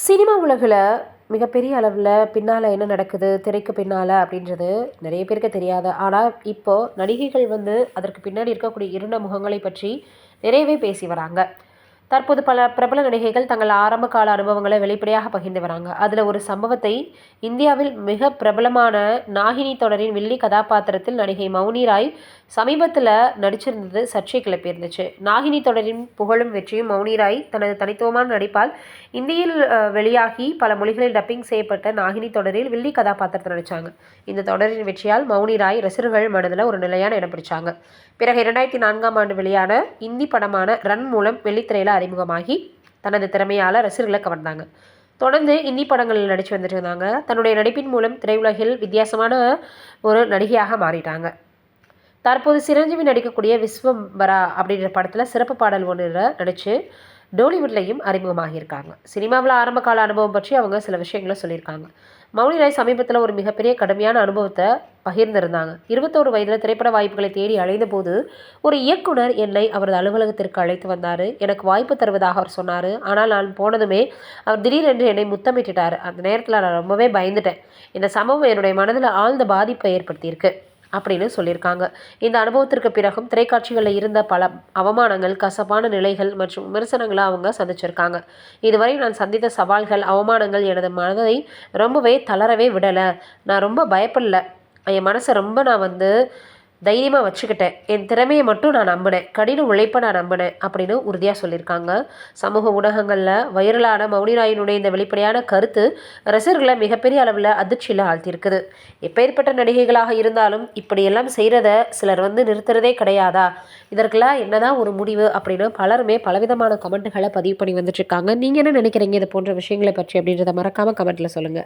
Cinema உலகில் மிகப்பெரிய அளவில் பின்னால் என்ன நடக்குது திரைக்கு பின்னால் அப்படின்றது நிறைய பேருக்கு தெரியாது. ஆனால் இப்போது நடிகைகள் அதற்கு பின்னாடி இருக்கக்கூடிய இருண்ட முகங்களை பற்றி நிறையவே பேசி வராங்க. தற்போது பல பிரபல நடிகைகள் தங்கள் ஆரம்ப கால அனுபவங்களை வெளிப்படையாக பகிர்ந்து வராங்க. அதில் ஒரு சம்பவத்தை இந்தியாவில் மிக பிரபலமான நாகினி தொடரின் வில்லி கதாபாத்திரத்தில் நடிகை மௌனி ராய் சமீபத்தில் நடிச்சிருந்தது சர்ச்சை கிளப்பியிருந்துச்சு. நாகினி தொடரின் புகழும் வெற்றியும் மௌனி ராய் தனது தனித்துவமான நடிப்பால் இந்தியில் வெளியாகி பல மொழிகளில் டப்பிங் செய்யப்பட்ட நாகினி தொடரில் வில்லி கதாபாத்திரத்தில் நடித்தாங்க. இந்த தொடரின் வெற்றியால் மௌனி ராய் ரசிகர்கள் மனதில் ஒரு நிலையான இடம் பிடிச்சாங்க. பிறகு 2004ஆம் ஆண்டு வெளியான இந்தி படமான ரன் மூலம் வெள்ளித்திரையில் அறிமுகமாகி தனது திறமையால் ரசிகர்களை கவர்ந்தாங்க. தொடர்ந்து இந்தி படங்களில் நடித்து வந்துட்டு இருந்தாங்க. தன்னுடைய நடிப்பின் மூலம் திரையுலகில் வித்தியாசமான ஒரு நடிகையாக மாறிட்டாங்க. தற்போது சிரஞ்சீவி நடிக்கக்கூடிய விஸ்வம்பரா அப்படின்ற படத்தில் சிறப்பு பாடல் ஒன்றில் நடித்து டோலிவுட்லையும் அறிமுகமாகியிருக்காங்க. சினிமாவில் ஆரம்ப கால அனுபவம் பற்றி அவங்க சில விஷயங்களை சொல்லியிருக்காங்க. மௌனி ராய் சமீபத்தில் ஒரு மிகப்பெரிய கடுமையான அனுபவத்தை பகிர்ந்திருந்தாங்க. 21 வயதில் திரைப்பட வாய்ப்புகளை தேடி அழைந்த போது ஒரு இயக்குனர் என்னை அவரது அலுவலகத்திற்கு அழைத்து வந்தார். எனக்கு வாய்ப்பு தருவதாக அவர் சொன்னார். ஆனால் நான் போனதுமே அவர் திடீரென்று என்னை முத்தமிட்டுட்டார். அந்த நேரத்தில் நான் ரொம்பவே பயந்துட்டேன். இந்த சம்பவம் என்னுடைய மனதில் ஆழ்ந்த பாதிப்பை ஏற்படுத்தியிருக்கு அப்படின்னு சொல்லியிருக்காங்க. இந்த அனுபவத்திற்கு பிறகும் திரைக்காட்சிகளில் இருந்த பல அவமானங்கள், கசப்பான நிலைகள் மற்றும் விமர்சனங்களை அவங்க சந்திச்சிருக்காங்க. இதுவரை நான் சந்தித்த சவால்கள், அவமானங்கள் எனது மனதை ரொம்பவே தளரவே விடலை. நான் ரொம்ப பயப்படல. என் மனசை ரொம்ப நான் தைரியமாக வச்சுக்கிட்டேன். என் திறமையை மட்டும் நான் நம்பினேன். கடின உழைப்பை நான் நம்பினேன் அப்படின்னு உறுதியாக சொல்லியிருக்காங்க. சமூக ஊடகங்களில் வைரலான மௌனி ராயினுடைய இந்த வெளிப்படையான கருத்து ரசிகர்களை மிகப்பெரிய அளவில் அதிர்ச்சியில் ஆழ்த்தியிருக்குது. எப்பேற்பட்ட நடிகைகளாக இருந்தாலும் இப்படியெல்லாம் செய்கிறத சிலர் நிறுத்துறதே கிடையாதா? இதற்கெல்லாம் என்னதான் ஒரு முடிவு அப்படின்னு பலருமே பலவிதமான கமெண்ட்டுகளை பதிவு பண்ணி வந்துட்டுருக்காங்க. நீங்கள் என்ன நினைக்கிறீங்க இது போன்ற விஷயங்களை பற்றி அப்படின்றத மறக்காமல் கமெண்ட்டில் சொல்லுங்கள்.